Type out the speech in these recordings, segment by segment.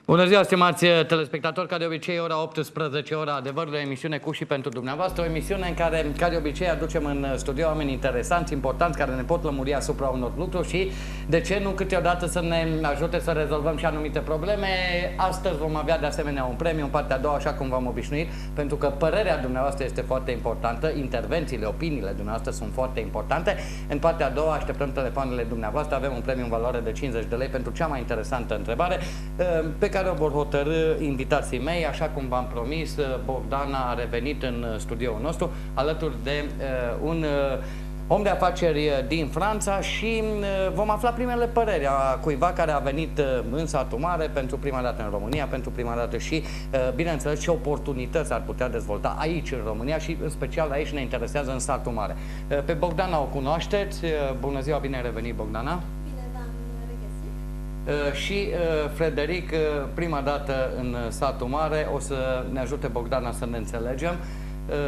Bună ziua, stimați telespectatori, ca de obicei, ora 18, ora adevărului, o emisiune cu și pentru dumneavoastră, o emisiune în care, ca de obicei, aducem în studio oameni interesanți, importanți, care ne pot lămuri asupra unor lucruri și, de ce nu, câteodată să ne ajute să rezolvăm și anumite probleme. Astăzi vom avea de asemenea un premiu în partea a doua, așa cum v-am obișnuit, pentru că părerea dumneavoastră este foarte importantă, intervențiile, opiniile dumneavoastră sunt foarte importante. În partea a doua așteptăm telefoanele dumneavoastră, avem un premiu în valoare de 50 de lei pentru cea mai interesantă întrebare, pe care o vor hotărî invitații mei. Așa cum v-am promis, Bogdana a revenit în studioul nostru alături de un om de afaceri din Franța și vom afla primele păreri a cuiva care a venit în satul mare pentru prima dată în România, pentru prima dată și, bineînțeles, ce oportunități ar putea dezvolta aici în România și, în special, aici ne interesează în satul mare. Pe Bogdana o cunoașteți. Bună ziua, bine ai revenit, Bogdana. Și Frederic, prima dată în satul mare, o să ne ajute Bogdana să ne înțelegem.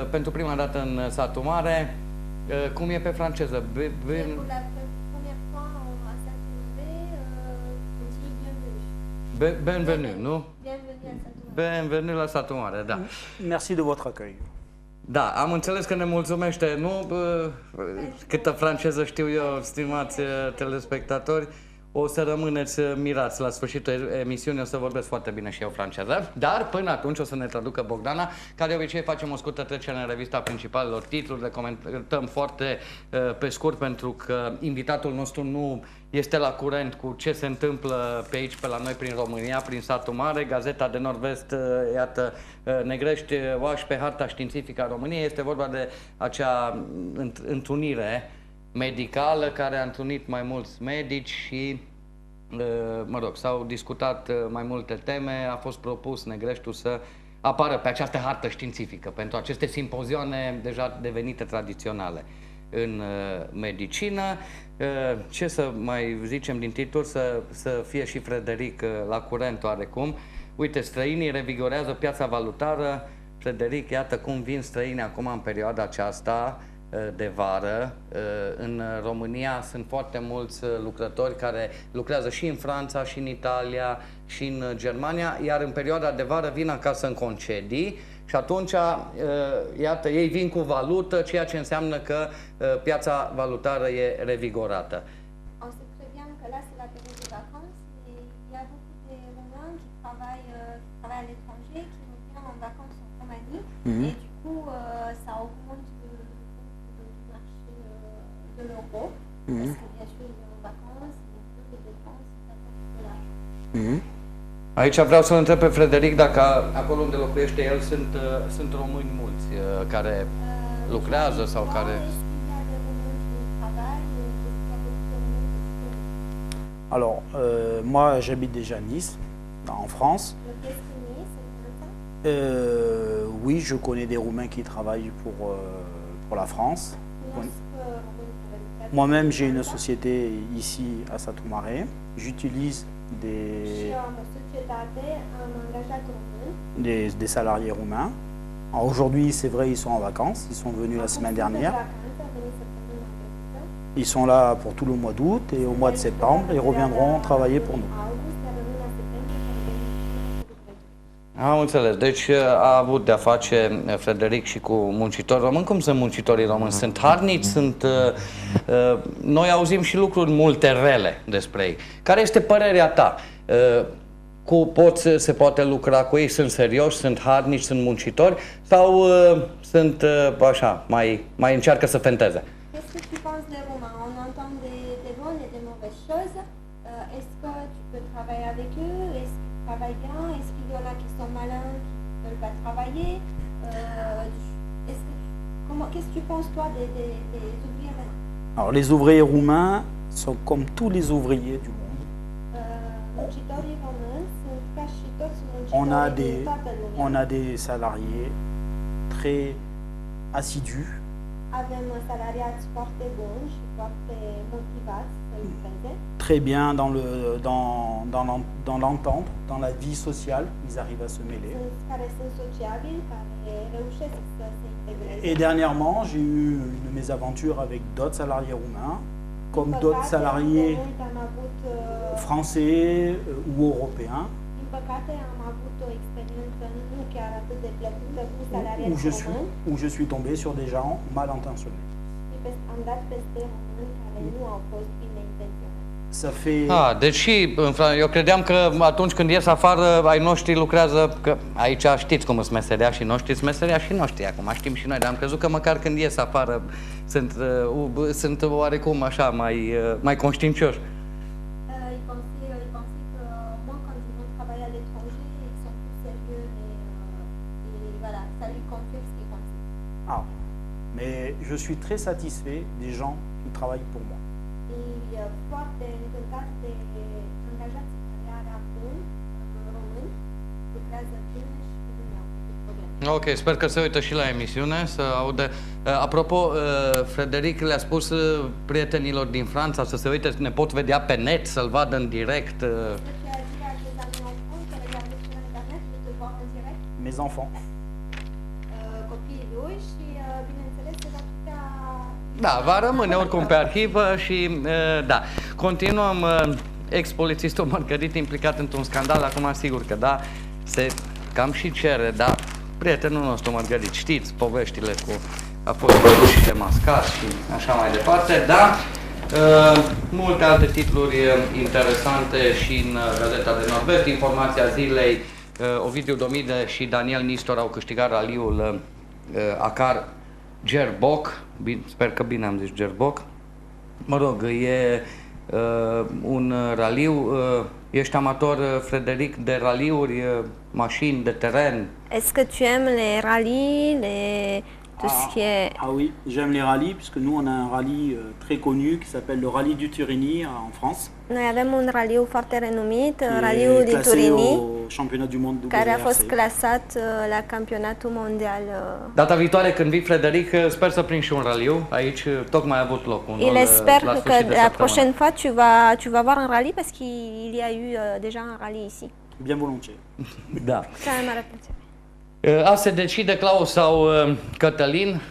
Pentru prima dată în satul mare, cum e pe franceză? Bienvenue, nu? Bienvenue la satul mare, da. Merci de votre accueil. Da, am înțeles că ne mulțumește, nu? Câtă franceză știu eu, stimați telespectatori. O să rămâneți mirați la sfârșitul emisiunii, o să vorbesc foarte bine și eu franceză. Dar până atunci o să ne traducă Bogdana. Ca de obicei facem o scurtă trecere în revista principalelor titluri, le comentăm foarte pe scurt pentru că invitatul nostru nu este la curent cu ce se întâmplă pe aici, pe la noi, prin România, prin satul mare. Gazeta de Nord-Vest, iată, negrește oași pe harta științifică a României. Este vorba de acea întrunire medicală care a întrunit mai mulți medici și, mă rog, s-au discutat mai multe teme. A fost propus Negreștiul să apară pe această hartă științifică pentru aceste simpozioane deja devenite tradiționale în medicină. Ce să mai zicem din titlu, să fie și Frederic la curent oarecum. Uite, străinii revigorează piața valutară. Frederic, iată cum vin străini acum în perioada aceasta de vară. În România sunt foarte mulți lucrători care lucrează și în Franța, și în Italia, și în Germania, iar în perioada de vară vin acasă în concedii și atunci, iată, ei vin cu valută, ceea ce înseamnă că piața valutară e revigorată. On sait très bien que là c'est la période des vacances et il y a beaucoup de Roumains qui travaillent à l'étranger, qui reviennent en vacances en Roumanie et du coup ça augmente de l'euro, parce que bien sûr il est en vacances, et les dépenses, ça coûte de l'argent. Aici vreau să-l întreb pe Frederic dacă acolo unde locuiește el sunt români mulți care lucrează sau care... Alors, moi j'habite déjà à Nice, en France. Oui, je connais des Roumains qui travaillent pour la France. Moi-même, j'ai une société ici à Satul Mare. J'utilise des salariés roumains. Aujourd'hui, c'est vrai, ils sont en vacances. Ils sont venus la semaine dernière. Ils sont là pour tout le mois d'août et au mois de septembre, ils reviendront travailler pour nous. Am înțeles. Deci a avut de-a face Frederic și cu muncitori români. Cum sunt muncitorii români? Sunt harnici? Noi auzim și lucruri multe rele despre ei. Care este părerea ta? Se poate lucra cu ei? Sunt serioși? Sunt harnici? Sunt muncitori? Sau sunt așa, mai încearcă să fenteze? Qu'est-ce que tu penses des Roumains? On entend des bonnes et des mauvaises choses. Est-ce que tu peux travailler avec eux? Est-ce qu'ils travaillent bien? Est-ce qu'il y en a qui sont malins, qui ne veulent pas travailler? Qu'est-ce que tu penses toi des ouvriers roumains? Alors les ouvriers roumains sont comme tous les ouvriers du monde. Muncitorii români sunt ca și toți muncitorii din toată lumea. On a des salariés très assidus. Avem salariați foarte buni și foarte motivați să lucreze. Très bien dans l'entente, dans la vie sociale, ils arrivent à se mêler. Care sunt sociabili, care reușesc să se integreze. Et dernièrement, j'ai eu une mésaventure avec d'autres salariés roumains comme d'autres salariés français ou européens, Din păcate am avut o experiență nu chiar atât de plăcută cu salariați români où je suis tombé sur des gens mal intentionnés. și am dat peste români care nu au fost bine intenționați. Ça fait... Deci și eu credeam că atunci când ies afară, ai noștri lucrează, că aici știți cum sunt meseriașii noștri, sunt meseriașii noștri, acum știm și noi, dar am crezut că măcar când ies afară sunt oarecum așa mai conștiincioși. Ils pensaient que moi, quand ils vont travailler à l'étranger, ils sont plus sérieux et voilà, ça lui confirme ce qu'ils pensent. Ah, mais je suis très satisfait des gens qui travaillent pour moi. Et foarte încântat de angajații care are acum, români, lucrează bine și nu mi-au făcut probleme. Ok, sper că se uită și la emisiune, să aude. Apropo, Frederic le-a spus prietenilor din Franța să se uite, ne pot vedea pe net, să-l vadă în direct. Ce a dit à tes amis en France, de regarder sur Internet, de te voir en direct, Mes enfants. copiii lui și, bineînțeles, se va putea... Da, va rămâne oricum pe arhivă și da. Continuăm, ex-polițistul Mărgărit implicat într-un scandal, acum sigur că da, se cam și cere, da, prietenul nostru Mărgărit, știți poveștile cu a fost văzut și demascat și așa mai departe, da. Multe alte titluri interesante și în Gazeta de Nord-Vest, informația zilei, Ovidiu Domide și Daniel Nistor au câștigat raliul Acar Gerboc, sper că bine am zis Gerboc. Mă rog, e un raliu, ești amator, Frederic, de raliuri, mașini, de teren? Est-ce que tu aimes les rallyes, tout ce qui est... Ah oui, j'aime les rallyes, puisque nous on a un rallye très connu qui s'appelle le Rallye du Turini en France. Noi avem un raliu foarte renumit, qui est raliul din classé Turini, au championnat du monde care a fost WRC. clasat la campionatul mondial. Data viitoare când vii, Frederic, sper să prind și un raliu. Aici tocmai a avut loc unul Il espère la que sfârșit de la săptămână. prochaine fois tu vas voir un rallye parce qu'il y a eu déjà un rallye ici. Bien volontiers. Da. Cea mai mare plăcere. A se decide Claus sau Cătălin,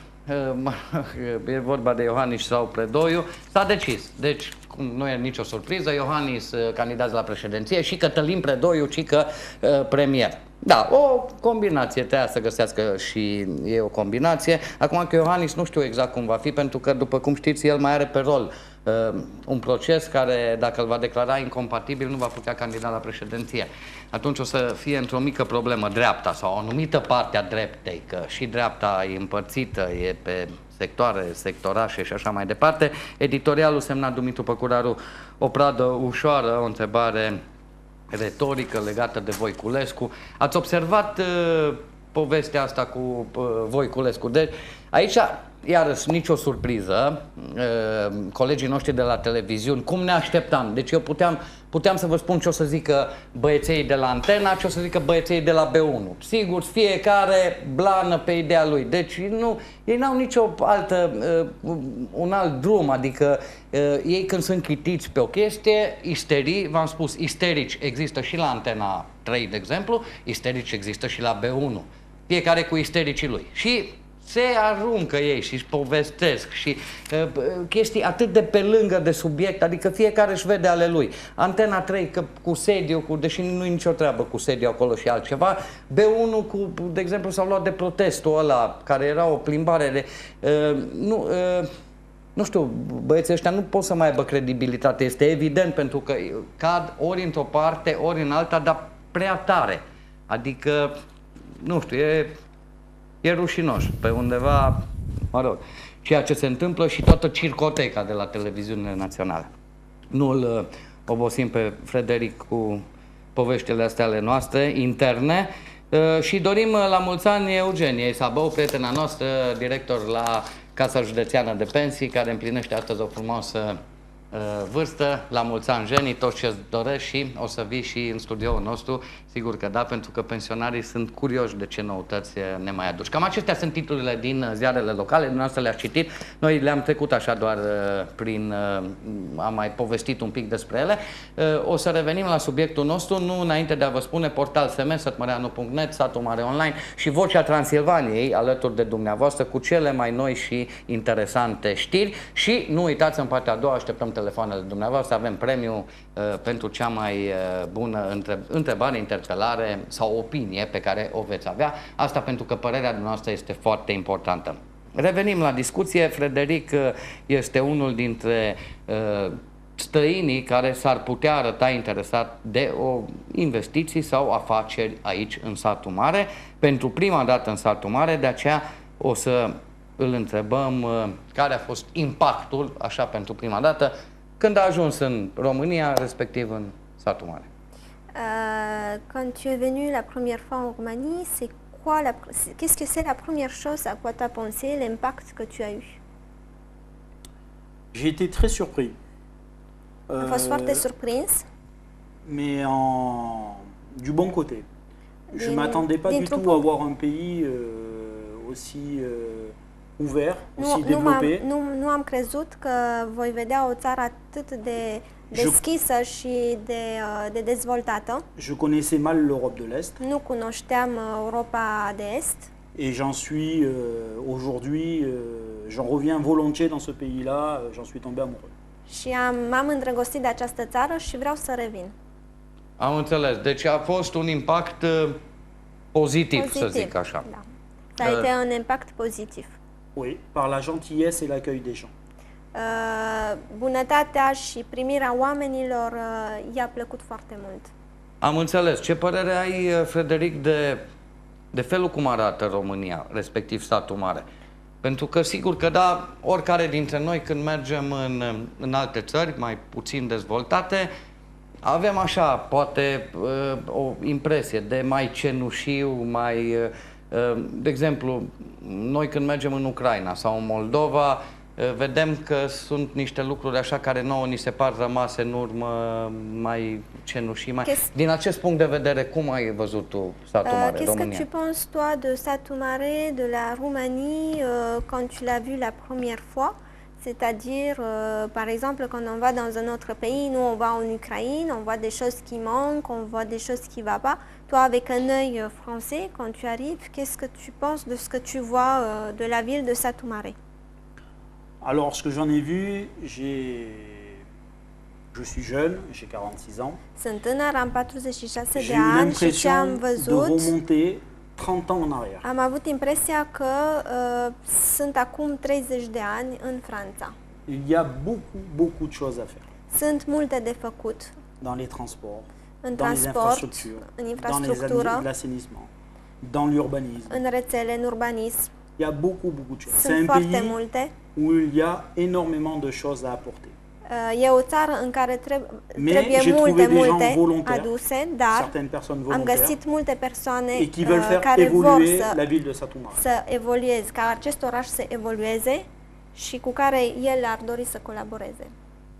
e vorba de Iohannis sau Predoiu, s-a decis. Deci, cum nu e nicio surpriză, Iohannis candidat la președinție și Cătălin Predoiu, cică premier. Da, o combinație, trebuia să găsească și e o combinație. Acum că Iohannis nu știu exact cum va fi, pentru că, după cum știți, el mai are pe rol un proces care, dacă îl va declara incompatibil, nu va putea candida la președinție. Atunci o să fie într-o mică problemă dreapta sau o anumită parte a dreptei, că și dreapta e împărțită, e pe sectoare, sectorașe și așa mai departe. Editorialul semnat Dumitru Păcuraru, o pradă ușoară, o întrebare retorică legată de Voiculescu. Ați observat povestea asta cu Voiculescu? Deci, aici, iarăși, nicio surpriză, colegii noștri de la televiziuni, cum ne așteptam. Deci eu puteam să vă spun ce o să zică băieței de la Antena, ce o să zică băieței de la B1. Sigur, fiecare blană pe ideea lui. Deci ei n-au nicio altă, un alt drum, adică ei când sunt chitiți pe o chestie, isterii, v-am spus, isterici există și la Antena 3, de exemplu, isterici există și la B1. Fiecare cu istericii lui. Și se aruncă ei și își povestesc și chestii atât de pe lângă de subiect, adică fiecare își vede ale lui. Antena 3 că cu sediu, deși nu e nicio treabă cu sediu acolo și altceva, B1 cu, de exemplu, s-au luat de protestul ăla, care era o plimbare de... nu știu, băieții ăștia nu pot să mai aibă credibilitate, este evident, pentru că cad ori într-o parte, ori în alta, dar prea tare. Adică, nu știu, e rușinos, pe undeva, mă rog, ceea ce se întâmplă și toată circoteca de la televiziunile naționale. Nu-l obosim pe Frederic cu poveștile astea ale noastre, interne, și dorim la mulți ani Eugenie Sabău, prietena noastră, director la Casa Județeană de Pensii, care împlinește astăzi o frumoasă vârstă, la mulți ani, Jenny, tot ce-ți dorești și o să vii și în studioul nostru, sigur că da, pentru că pensionarii sunt curioși de ce noutăți ne mai aduci. Cam acestea sunt titlurile din ziarele locale, dumneavoastră le-ați citit, noi le-am trecut așa doar prin, am mai povestit un pic despre ele. O să revenim la subiectul nostru, nu înainte de a vă spune portal SMS, sătmăreanu.net, Satul Mare Online și Vocea Transilvaniei alături de dumneavoastră cu cele mai noi și interesante știri și nu uitați, în partea a doua așteptăm telefoanele dumneavoastră, avem premiu pentru cea mai bună întrebare, interpelare sau opinie pe care o veți avea. Asta pentru că părerea dumneavoastră este foarte importantă. Revenim la discuție. Frederic este unul dintre străinii care s-ar putea arăta interesat de o investiții sau afaceri aici în Satul Mare. Pentru prima dată în Satul Mare, de aceea o să îl întrebăm care a fost impactul, așa pentru prima dată, când a ajuns în România, respectiv în Satul Mare. Quand tu es venu la première fois en Roumanie, c'est quoi qu'est-ce que c'est la première chose à quoi tu as pensé, l'impact que tu as eu? J'ai été très surpris. Am fost foarte surprins. Mais du bon côté. Je ne m'attendais pas du tout à voir un pays aussi ouvert, aussi développé. Nu am crezut că voi vedea o țară atât de deschisă și de dezvoltată. Je connaissais mal l'Europe de l'Est. Nu cunoșteam Europa de Est. Et j'en suis aujourd'hui, j'en reviens volontiers dans ce pays-là, j'en suis tombé amoureux. Și m-am îndrăgostit de această țară și vreau să revin. Am înțeles. Deci a fost un impact pozitiv, să zic așa. Da. Ça a été un impact pozitiv. Oui, par la gentillesse et l'accueil des gens. Bunătatea și primirea oamenilor i-a plăcut foarte mult. Am înțeles. Ce părere ai, Frederic, de felul cum arată România, respectiv Satul Mare? Pentru că sigur că da, oricare dintre noi când mergem în alte țări mai puțin dezvoltate, avem așa, poate, o impresie de mai cenușiu, mai... De exemplu, noi când mergem în Ucraina sau în Moldova, vedem că sunt niște lucruri așa care nouă ni se par rămase în urmă, mai cenușii, mai... Din acest punct de vedere, cum ai văzut tu Satul Mare, România? Qu'est-ce que tu penses, toi, de Satul Mare, de la Roumanie, quand tu l'as vu la première fois? C'est-à-dire, par exemple, quand on va dans un autre pays, nous on va en Ukraine, on voit des choses qui manquent, on voit des choses qui ne vont pas. Toi, avec un œil français, quand tu arrives, qu'est-ce que tu penses de ce que tu vois de la ville de Satul Mare? Alors, ce que j'en ai vu, je suis jeune, j'ai 46 ans. Sunt tânăr, am 46 de J'ai eu ani și ce am l'impression de văzut, remonter 30 ans en arrière. am avut impresia că sunt acum 30 de ani în Franța. Il y a beaucoup de choses à faire. Sunt multe de făcut dans les transports, în dans les transport, infrastructures, în dans infrastructură, l'assainissement, dans l'urbanisme. în rețele, în urbanism. Il y a beaucoup de choses. C'est Sunt un foarte pays multe. où il y a énormément de choses à apporter. E o țară în care Mais trebuie j'ai trouvé des gens multe volontaires, aduse, dar certaines personnes am volontaires, găsit multe persoane et qui veulent faire care vor évoluer la ville de Satul Mare. să evolueze, ca acest oraș să evolueze și cu care el ar dori să colaboreze.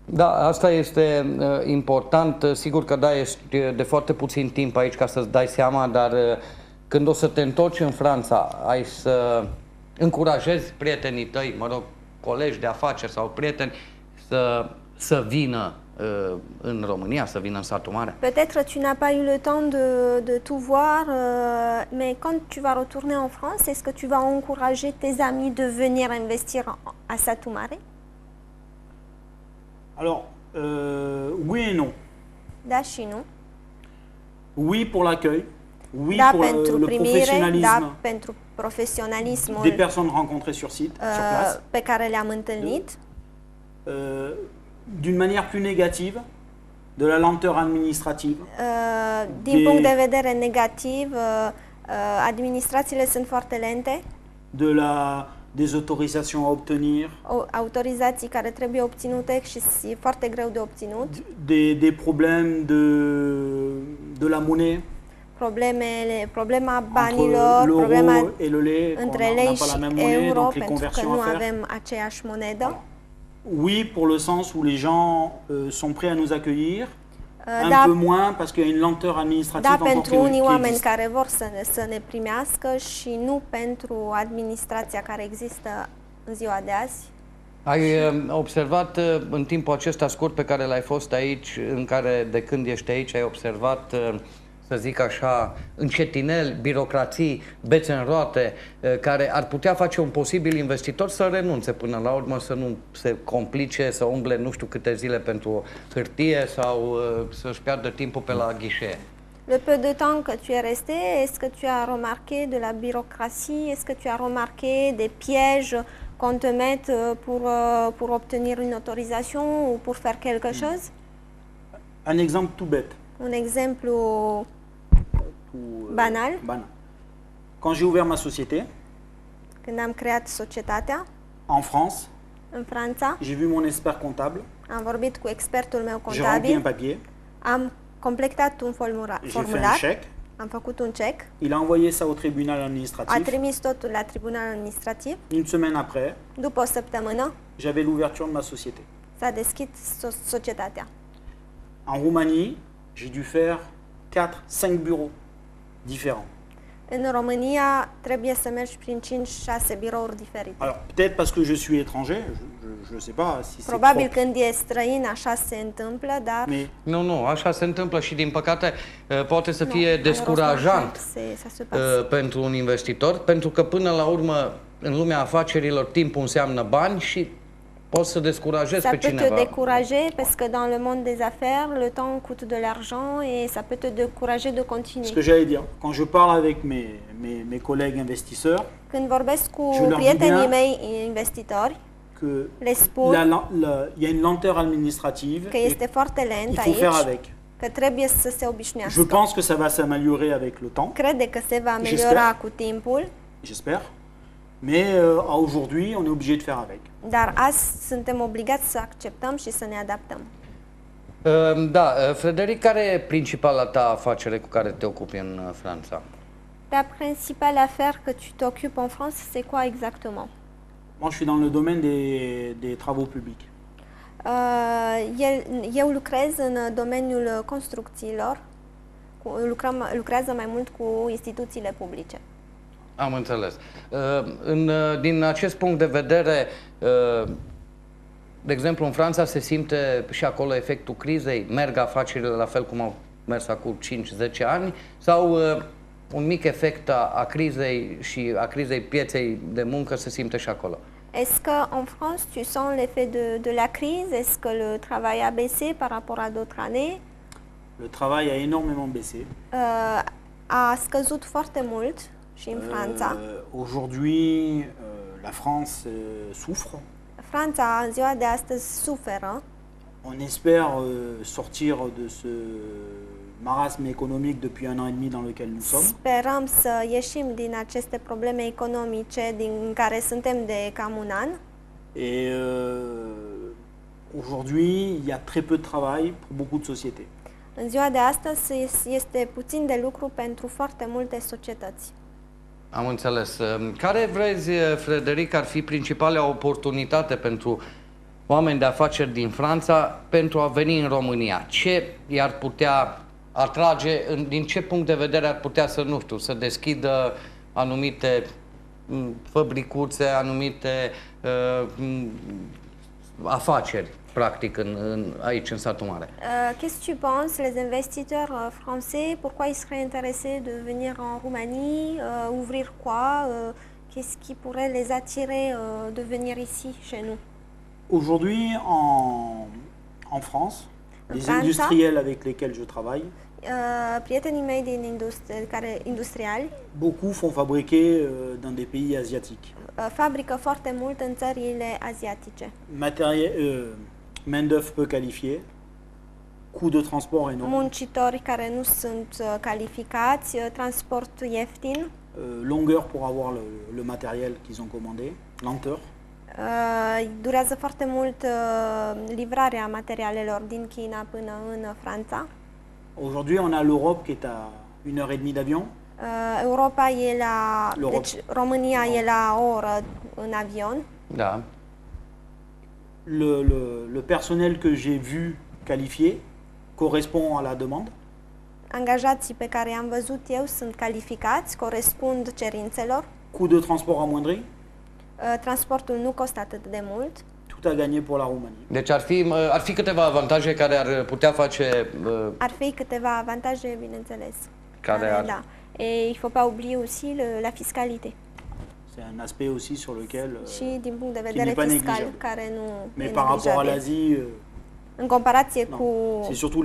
Da, asta este important. Sigur că da, ești de foarte puțin timp aici ca să-ți dai seama, dar când o să te întorci în Franța, ai să încurajezi prietenii tăi, mă rog, colegi de afaceri sau prieteni, să vină în România, să vină în Satul Mare? Peut-être tu n'as pas eu le temps de tout voir, mais quand tu vas retourner en France, est-ce que tu vas encourager tes amis de venir investir à Satul Mare? Alors, oui et non. Da și nu. Oui pour l'accueil, oui Da pour pentru le primire, professionnalisme da pentru profesionalismul des personnes rencontrées sur site, sur place. pe care le-am întâlnit. D'une manière plus négative, de la lenteur administrative. Din punct de vedere negativ, administrațiile sunt foarte lente. Des autorisations à obtenir. Autorizații care trebuie obținute și e foarte greu de obținut. Des problèmes de la monnaie. Problema banilor, problema et le lait, între lei și euro, pentru că nu avem aceeași monedă. Oui, pour le sens où les gens sont prêts à nous accueillir, un Da, peu moins parce qu'il y a une lenteur administrative da, encore pentru unii qui oameni existe. care vor să ne primească și nu pentru administrația care există în ziua de azi. Ai observat în timpul acesta scurt pe care l-ai fost aici, în care de când ești aici ai observat, să zic așa, încetineli, birocrații, bețe în roate, care ar putea face un posibil investitor să renunțe până la urmă, să nu se complice, să umble nu știu câte zile pentru o hârtie sau să-și piardă timpul pe la ghișee. Le peu de temps que tu es resté, est-ce que tu as remarqué de la bureaucratie? Est-ce que tu as remarqué des pièges qu'on te mette pour obtenir une autorisation ou pour faire quelque chose? Un exemple tout bête. Un exemplu tout, banal. banal. Quand j'ai ouvert ma société, Când am creat societatea en France, în Franța, j'ai vu mon expert comptable, am vorbit cu expertul meu j'ai rempli un contabil, papier, am completat un j'ai fait un formular, chèque, am făcut un cec, il a envoyé ça au tribunal a administratif. trimis totul la tribunalul administrativ. Une semaine après, După o săptămână j'avais l'ouverture de ma société. s-a deschis societatea. En Roumanie, j'ai dû faire 4-5 bureaux différents. În România trebuie să mergi prin 5-6 birouri diferite. Alors peut-être parce que je suis étranger, je ne sais pas si c'est Probabil propre, când e străin așa se întâmplă, dar mais Nu, așa se întâmplă și din păcate poate să nu, fie malheureusement, descurajant ça se passe. pentru un investitor, pentru că până la urmă în lumea afacerilor timpul înseamnă bani și poți să descurajezi Ça pe peut te cineva. décourager parce que dans le monde des affaires, le temps coûte de l'argent et ça peut te décourager de ce continuer. que j'allais dire, quand je parle avec mes collègues investisseurs, Când vorbesc cu Je leur dis prietenii bien mei investitori, que le spun il y a une lenteur administrative că et este foarte lent il faut faire aici, avec. că trebuie să se Je obișnuiască. pense que ça va s'améliorer avec le temps, Crede că se va ameliora cu timpul, j'espère, mais à aujourd'hui, on est obligé de faire avec. dar azi suntem obligați să acceptăm și să ne adaptăm. Da, Frederic, care e principala ta afacere cu care te ocupi în Franța? Ta principale affaire que tu t'occupes en France, c'est quoi exactement? Moi, je suis dans le domaine des travaux publics. Eu lucrez în domeniul construcțiilor, lucrează mai mult cu instituțiile publice. Am înțeles. Din acest punct de vedere, de exemplu, în Franța se simte și acolo efectul crizei? Merg afacerile la fel cum au mers acum 5-10 ani? Sau un mic efect a crizei și a crizei pieței de muncă se simte și acolo? Est-ce qu'en France, tu sens l'effet de la crise? Est-ce que le travail a baissé par rapport à d'autres années? Le travail a énormément baissé. A scăzut foarte mult și în Franța. Aujourd'hui, la France souffre. Franța, în ziua de astăzi, suferă. On espère sortir de ce marasme économique depuis 1 an et demi dans lequel nous sommes. Sperăm să ieșim din aceste probleme economice din care suntem de cam un an. Et aujourd'hui, il y a très peu de travail pour beaucoup de sociétés. În ziua de astăzi este puțin de lucru pentru foarte multe societăți. Am înțeles. Care vrezi, Frederic, ar fi principala oportunitate pentru oameni de afaceri din Franța pentru a veni în România? Ce i-ar putea atrage, din ce punct de vedere ar putea să, nu știu, să deschidă anumite fabricuțe, anumite afaceri, practic, aici, în satul mare? Qu'est-ce que tu penses, les investisseurs français, pourquoi ils seraient intéressés de venir en Roumanie, ouvrir quoi, qu'est-ce qui pourrait les attirer de venir ici, chez nous? Aujourd'hui, en France, les Franța, industriels avec lesquels je travaille, prietenii mei din industriali, beaucoup font fabriquer dans des pays asiatiques. fabrică foarte mult în țările asiatice. Main-d'œuvre peu qualifiée, coût de transport énorme, Muncitori care nu sunt calificați, transport ieftin, longueur pour avoir le matériel qu'ils ont commandé, lenteur. durează foarte mult livrarea materialelor din China până în Franța. Aujourd'hui, on a l'Europe qui est à 1h30 d'avion. Europa e la... Deci România e la o oră în avion. Da. le personnel que j'ai vu qualifié correspond à la demande. Angajații pe care i-am văzut eu sunt calificați, corespund cerințelor. Coût de transport amoindri. Transportul nu costă atât de mult. Tout a gagné pour la Roumanie. Deci ar fi câteva avantaje care ar putea face... Ar fi câteva avantaje, bineînțeles. Da. Et il faut pas oublier aussi la fiscalité. C'est un aspect aussi sur lequel și din punct de vedere fiscal, care nu Mais par rapport à l'Asie, în comparație cu... C'est surtout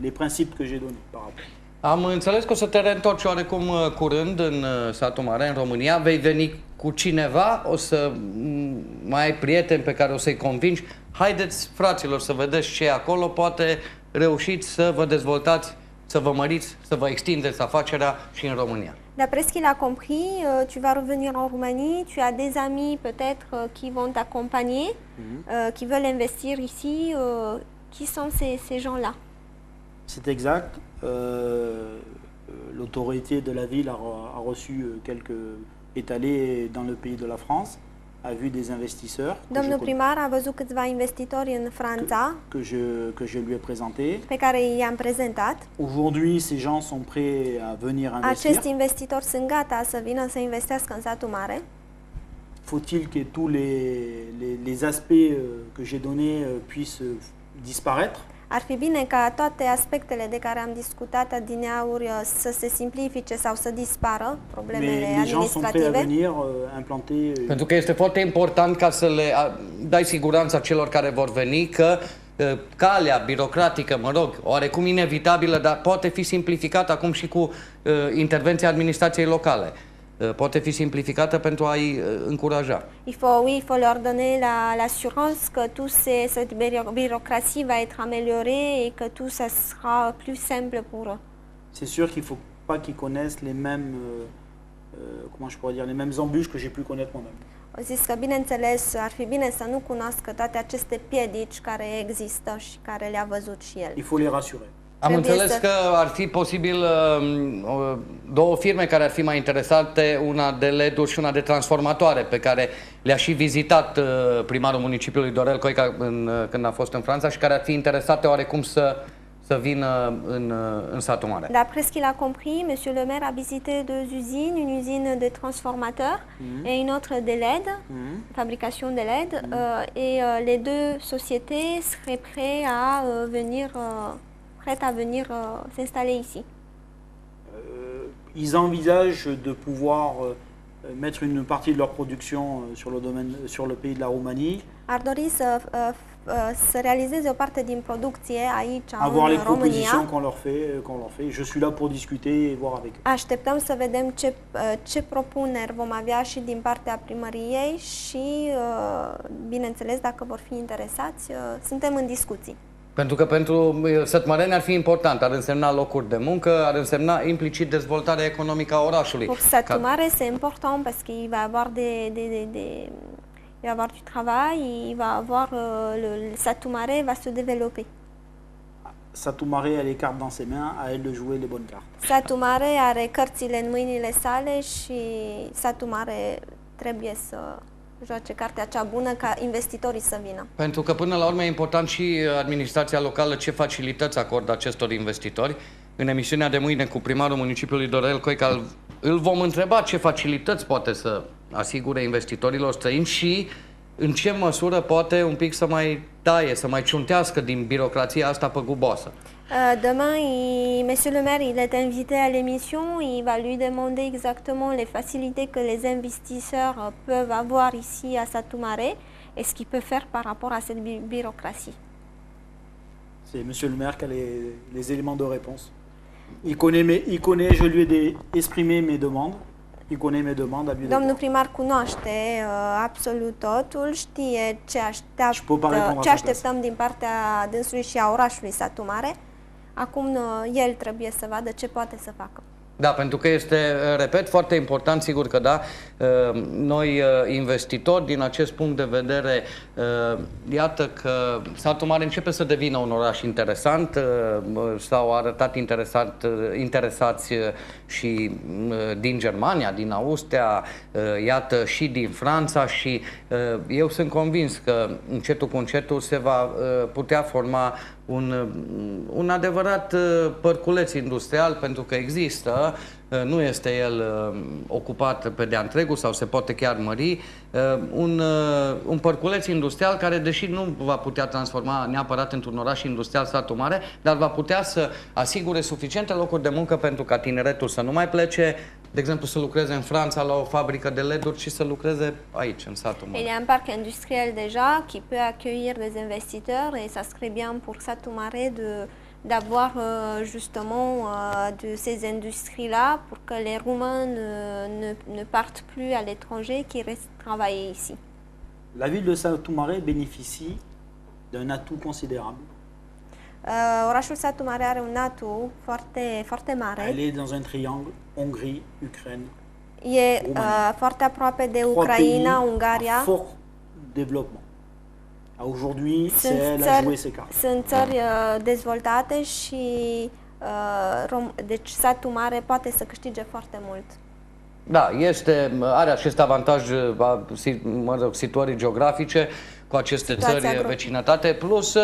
les principes que j'ai donnés par rapport. Am înțeles că o să te reîntorci oarecum curând în satul mare, în România. Vei veni cu cineva, o să mai ai prieteni pe care o să-i convingi. Haideți, fraților, să vedeți ce e acolo. Poate reușiți să vă dezvoltați, să vă măriți, să vă extindeți afacerea și în România. D'après ce qu'il a compris, tu vas revenir en Roumanie, tu as des amis peut-être qui vont t'accompagner, qui veulent investir ici. Qui sont ces gens-là? C'est exact. L'autorité de la ville a reçu quelques étalés dans le pays de la France, a vu des investisseurs. Domnul primar a văzut câțiva investitori în Franța que je lui ai présenté. Pe care i-am prezentat. Aujourd'hui, ces gens sont prêts à venir investir. Acești investitori sunt gata să vină să investească în satul mare. Faut-il que tous les aspects que j'ai donnés puissent disparaître? Ar fi bine ca toate aspectele de care am discutat adineauri să se simplifice sau să dispară problemele administrative. Pentru că este foarte important ca să le dai siguranța celor care vor veni că calea birocratică, mă rog, oarecum inevitabilă, dar poate fi simplificată acum și cu intervenția administrației locale. Poate fi simplificată pentru a-i încuraja. Il faut leur donner l'assurance que cette bureaucratie va être améliorée et que tout ça sera plus simple pour eux. C'est sûr qu'il faut pas qu'ils connaissent les mêmes comment je pourrais dire les mêmes embûches que j'ai pu connaître moi-même. Au zis că bineînțeles ar fi bine să nu cunoască toate aceste piedici care există și care le-a văzut și el. Il faut les rassurer. Am înțeles că ar fi posibil două firme care ar fi mai interesate, una de LED-uri și una de transformatoare, pe care le-a și vizitat primarul municipiului Dorel Coica când a fost în Franța și care ar fi interesate oarecum să vină în satul mare. D'après ce qu'il a compris, monsieur le maire a visité deux usines, une usine de transformateurs et une autre de LED, fabrication de LED, et les deux sociétés seraient prêtes à venir s'installer ici. Ils envisagent de pouvoir mettre une partie de leur production sur le pays de la Roumanie. Ar dori să realizeze o parte din producție aici avoir în les România. propositions qu'on leur fait. Je suis là pour discuter et voir avec eux. Așteptăm să vedem ce propuneri vom avea și din partea primăriei și, bineînțeles, dacă vor fi interesați, suntem în discuții. Pentru că pentru sătmăreni ar fi important, ar însemna locuri de muncă, ar însemna implicit dezvoltarea economică a orașului. Pour satul mare, c'est important parce qu'il va avoir il va avoir du travail, il va avoir le satul mare va se développer. Satul Mare a les cartes dans ses mains, à elle de jouer les bonnes cartes. Satul mare are cărțile în mâinile sale și satul mare trebuie să joace cartea cea bună ca investitorii să vină. Pentru că până la urmă e important și administrația locală ce facilități acordă acestor investitori. În emisiunea de mâine cu primarul municipiului Dorel Coica îl vom întreba ce facilități poate să asigure investitorilor străini și în ce măsură poate un pic să mai taie, să mai ciuntească din birocrația asta păguboasă. Demain, monsieur le maire, il est invité à l'émission. Il va lui demander exactement les facilités que les investisseurs peuvent avoir ici à Satul Mare et ce qu'il peut faire par rapport à cette bureaucratie. C'est monsieur le maire qui a les éléments de réponse. Il connaît, je lui ai exprimé mes demandes. Il connaît mes demandes à lui de Domnul primar cunoaște absolut totul, știe ce așteptăm din partea dânsului și a orașului Satul Mare. Acum el trebuie să vadă ce poate să facă. Da, pentru că este, repet, foarte important, sigur că da, noi investitori, din acest punct de vedere, iată că Satul Mare începe să devină un oraș interesant, s-au arătat interesați și din Germania, din Austria, iată și din Franța și eu sunt convins că încetul cu încetul se va putea forma un adevărat părculeț industrial, pentru că există, nu este el ocupat pe de-a întregul sau se poate chiar mări, un părculeț industrial care, deși nu va putea transforma neapărat într-un oraș industrial Satul Mare, dar va putea să asigure suficiente locuri de muncă pentru ca tineretul să nu mai plece, de exemplu, să lucreze în Franța la o fabrică de LED-uri și să lucreze aici, în Satul Mare. Il y a un parc industriel déjà qui peut accueillir des investisseurs et ça serait bien pour Satul Mare d'avoir justement de ces industries-là pour que les Roumains ne partent plus à l'étranger, qu'ils restent travailler ici. La ville de Satul Mare bénéficie d'un atout considérable. Orașul Satul Mare are un atu foarte mare. Elle est dans un triangle Hongrie, Ukraine. E foarte aproape de Ucraina, Ungaria. Fort développement. Aujourd'hui, c'est elle a joué ses cartes. Sunt țări dezvoltate și deci Satul Mare poate să câștige foarte mult. Da, are acest avantaj, mă rog, situării geografice cu aceste țări vecinătate, plus,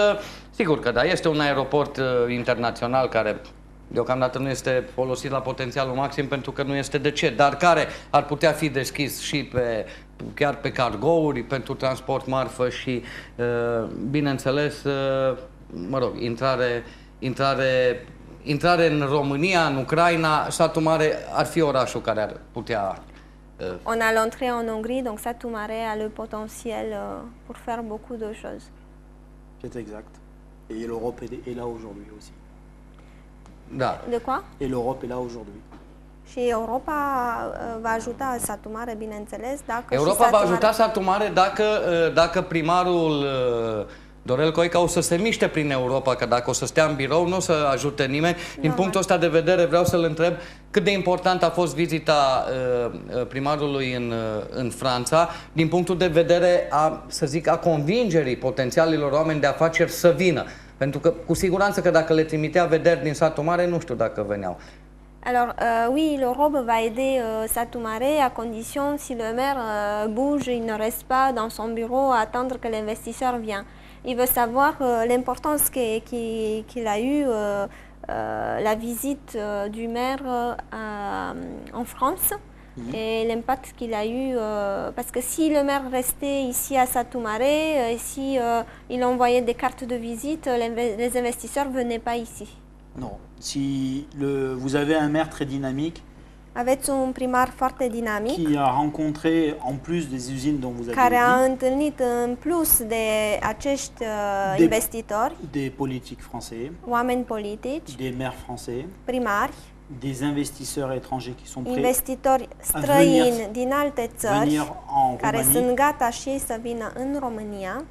sigur că da, este un aeroport internațional care deocamdată nu este folosit la potențialul maxim pentru că nu este de ce, dar care ar putea fi deschis și chiar pe cargouri, pentru transport marfă și, bineînțeles, mă rog, intrare în România, în Ucraina, Satul Mare ar fi orașul care ar putea... On a l'entrée en Hongrie, donc Satul Mare a le potentiel pour faire beaucoup de choses. C'est exact. Et l'Europe est là aujourd'hui aussi. Da. De quoi? Et l'Europe est là aujourd'hui. Și Europa va ajuta Satul Mare, bineînțeles, dacă Europa va ajuta Satul Mare dacă primarul Dorel Coica o să se miște prin Europa, că dacă o să stea în birou, nu o să ajute nimeni. Din punctul ăsta de vedere vreau să-l întreb cât de important a fost vizita primarului în Franța, din punctul de vedere să zic, a convingerii potențialilor oameni de afaceri să vină. Pentru că cu siguranță că dacă le trimitea vederi din Satul Mare, nu știu dacă veneau. Alors oui, l'Europe va aider Satul Mare à condition si le maire bouge, il ne reste pas dans son bureau à attendre que l'investisseur vienne. Il veut savoir l'importance qu'il a eu la visite du maire en France et l'impact qu'il a eu. Parce que si le maire restait ici à Satul Mare, si il envoyait des cartes de visite, les investisseurs ne venaient pas ici. Non. Si vous avez un maire très dynamique, aveți un primar foarte dinamic qui a rencontré, en plus des usines dont vous avez care a dit, întâlnit în plus de acești investitori, des politiques français, oameni politici, des maires français, primari, des investisseurs étrangers qui sont prêts investitori străini din alte țări care Roumanie. sunt gata și ei să vină în România.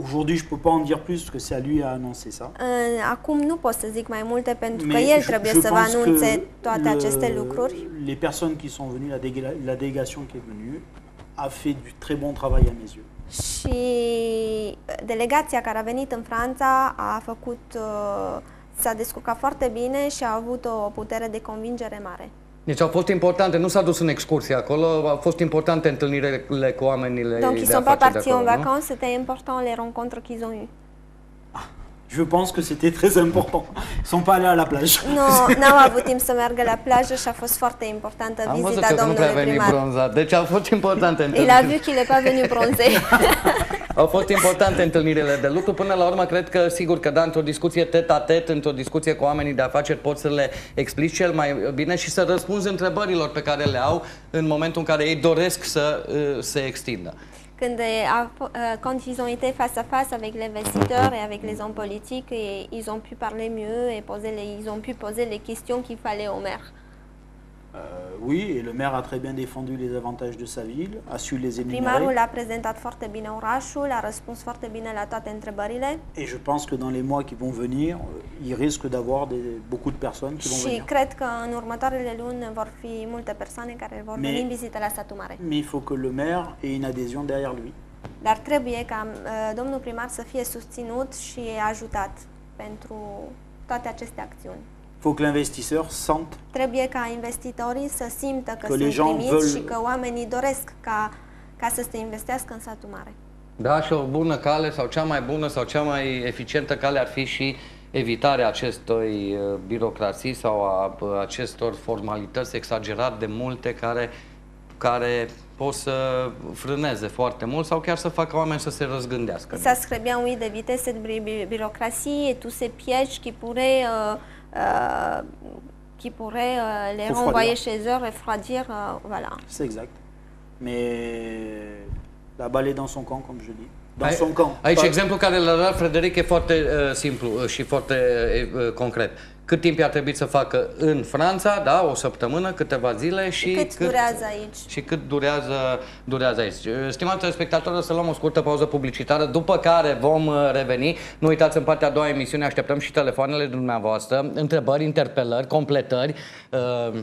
Aujourd'hui, je ne peux pas en dire plus parce que c'est à lui à annoncer ça. Acum nu pot să zic mai multe pentru că Mais el trebuie să vă pense anunțe que toate aceste lucruri. Les personnes qui sont venues, la délégation qui est venue, a fait du très bon travail à mes yeux. Și delegația care a venit în Franța s-a descurcat foarte bine și a avut o putere de convingere mare. Deci au fost importante, nu s-a dus în excursie acolo, au fost importante întâlnirile cu oamenii de afaceri de acolo. Donc ils sont pas partis en vacances, c'était important les rencontres qu'ils ont eues. Je pense que c'était très important. Ils sont pas allés à la plage. Nu, n-au avut timp să meargă la plajă și a fost foarte importantă vizita domnului primar. Bronzat, deci au fost importante întâlnirile. Il a vu qu'il n'est pas venu bronzer. Au fost importante întâlnirile de lucru. Până la urmă, cred că, sigur că da, într-o discuție tet-a-tet, într-o discuție cu oamenii de afaceri, poți să le explici cel mai bine și să răspunzi întrebărilor pe care le au în momentul în care ei doresc să se extindă. Quand ils ont été face à face avec les investisseurs et avec les hommes politiques, et ils ont pu parler mieux et ils ont pu poser les questions qu'il fallait au maire. Oui, et le maire a très bien défendu les avantages de sa ville, a su les Primarul énumérer. a prezentat foarte bine orașul, a răspuns foarte bine la toate întrebările Et je pense que dans les mois qui vont venir, il risque d'avoir beaucoup de personnes qui vont și venir. cred că în următoarele luni vor fi multe persoane care vor veni în vizită la satul mare. Mais il faut que le maire ait une adhésion derrière lui. Dar trebuie ca domnul primar să fie susținut și ajutat pentru toate aceste acțiuni. Il faut que l'investisseur sente Trebuie ca investitorii să simtă că Că les sunt gens primiți veulent- și că oamenii doresc ca să se investească în satul mare. Da, și o bună cale sau cea mai bună sau cea mai eficientă cale ar fi și evitarea acestei birocrații sau a acestor formalități exagerat de multe care pot să frâneze foarte mult sau chiar să facă oameni să se răzgândească. Ça serait bien, oui, d'éviter cette bureaucratie et tous ces pièges qui pourraient les Refroidir. renvoyer chez eux, refroidir, voilà. C'est exact. Mais la balle est dans son camp, comme je dis. Dans son camp. Aici Pas- exemplul care l-a dat Frederic e foarte simplu și foarte concret. Cât timp i-a trebuit să facă în Franța, da, o săptămână, câteva zile și Cât durează aici? Și cât durează aici. Stimați telespectatori, o să luăm o scurtă pauză publicitară, după care vom reveni. Nu uitați, în partea a doua emisiune așteptăm și telefoanele dumneavoastră, întrebări, interpelări, completări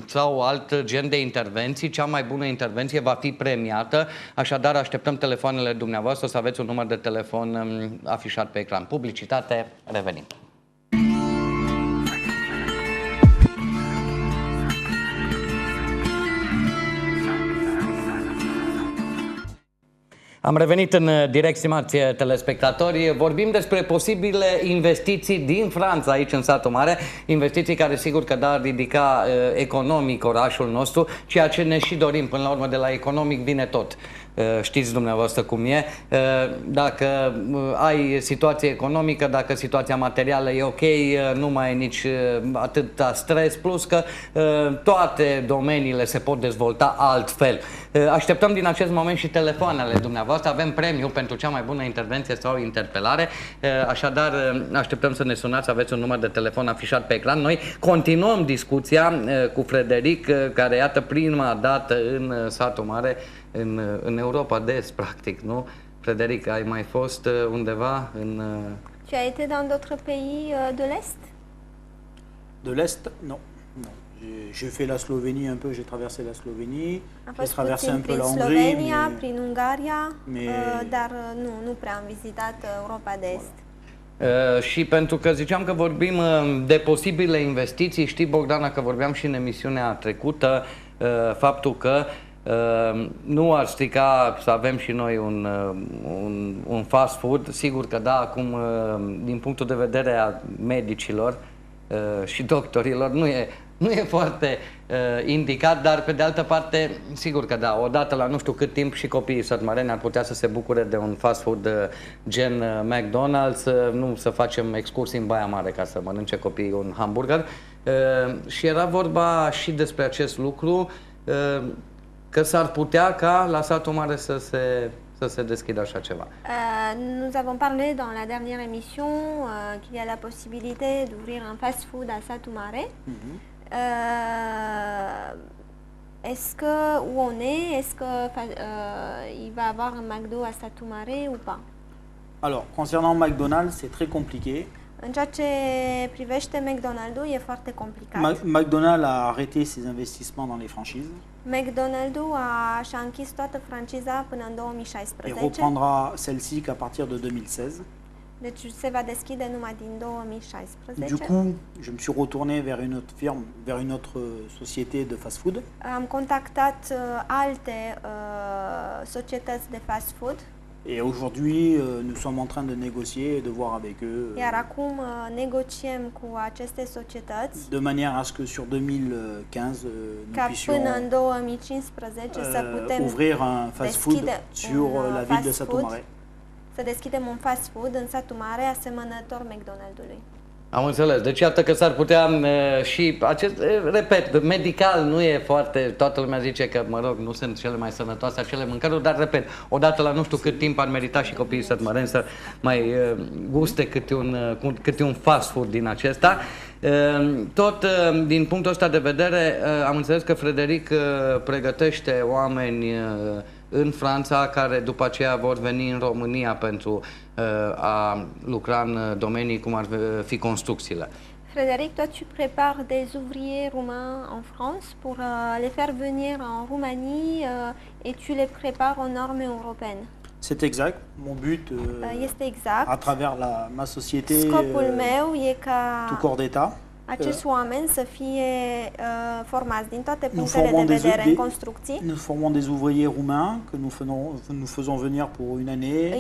sau alt gen de intervenții. Cea mai bună intervenție va fi premiată, așadar așteptăm telefoanele dumneavoastră, o să aveți un număr de telefon afișat pe ecran. Publicitate, revenim. Am revenit în direct, stimați telespectatori. Vorbim despre posibile investiții din Franța aici în satul mare. Investiții care sigur că ar ridica economic orașul nostru, ceea ce ne și dorim. Până la urmă, de la economic vine tot. Știți dumneavoastră cum e. Dacă ai situație economică, dacă situația materială e ok, nu mai e nici atâta stres, plus că toate domeniile se pot dezvolta altfel. Așteptăm din acest moment și telefoanele dumneavoastră. Avem premiu pentru cea mai bună intervenție sau interpelare. Așadar, așteptăm să ne sunați, aveți un număr de telefon afișat pe ecran. Noi continuăm discuția cu Frederic, care iată prima dată în satul mare, în Europa de Est, practic, nu? Frederic, ai mai fost undeva în... Tu as été dans d'autres pays de l'Est? De l'Est, non. Non. J'ai fait la Slovénie un peu, j'ai traversé la Slovénie, j'ai traversé un peu la Hongrie. Slovenia, prin Ungaria, mais- dar nu prea am vizitat Europa de Est. Și pentru că ziceam că vorbim de posibile investiții, știi, Bogdana, că vorbeam și în emisiunea trecută, faptul că nu ar strica să avem și noi un fast food. Sigur că da, acum din punctul de vedere a medicilor și doctorilor nu e foarte indicat, dar pe de altă parte, sigur că da, odată la nu știu cât timp și copiii sătmăreni ar putea să se bucure de un fast food gen McDonald's, nu să facem excursii în Baia Mare ca să mănânce copiii un hamburger. Și era vorba și despre acest lucru, că s-ar putea ca la satul mare să se deschidă așa ceva. Nous avons parlé dans la dernière émission qu'il y a la possibilité d'ouvrir un fast-food à Satu Mare. Est-ce que où on est-ce que il va y avoir un McDo à Satu Mare ou pas? Alors, concernant McDonald's, c'est très compliqué. În ceea ce privește McDonald's, e foarte complicat. McDonald's a arrêté ses investissements dans les franchises McDonald's și-a închis toată franciza până în et 2016. reprendra celle-ci qu'à partir de 2016. Deci se va deschide numai din 2016. Du coup, je me suis retourné vers une autre firme, vers une autre société de fast-food. Am contactat alte societăți de fast food. Et aujourd'hui, nous sommes en train de négocier et de voir avec eux. Iar acum negociem cu aceste societăți De manière à ce que sur 2015, nous ca puissions până în 2015 să putem ouvrir un fast-food deschide sur un la ville de fast Satu food. Mare. Să deschidem un fast food în Satu Mare asemănător McDonald's-ului. Am înțeles. Deci iată că s-ar putea și acest, repet, medical nu e foarte, toată lumea zice că, mă rog, nu sunt cele mai sănătoase acele mâncăruri, dar, repet, odată la nu știu cât timp ar merita și copiii sătmăreni să mai guste câte un fast food din acesta. Tot din punctul ăsta de vedere, am înțeles că Frederic pregătește oameni în Franța care după aceea vor veni în România pentru a lucra în domenii cum ar fi construcțiile. Frédéric, toi tu prépares des ouvriers roumains en France pour les faire venir en Roumanie et tu les prépares aux normes européennes. C'est exact. Mon but, este exact. à travers ma société, Scopul meu e ca tout corps d'État, acești oameni să fie formați din toate punctele de vedere în construcții. Nous formons des ouvriers roumains que nous faisons venir pour une année.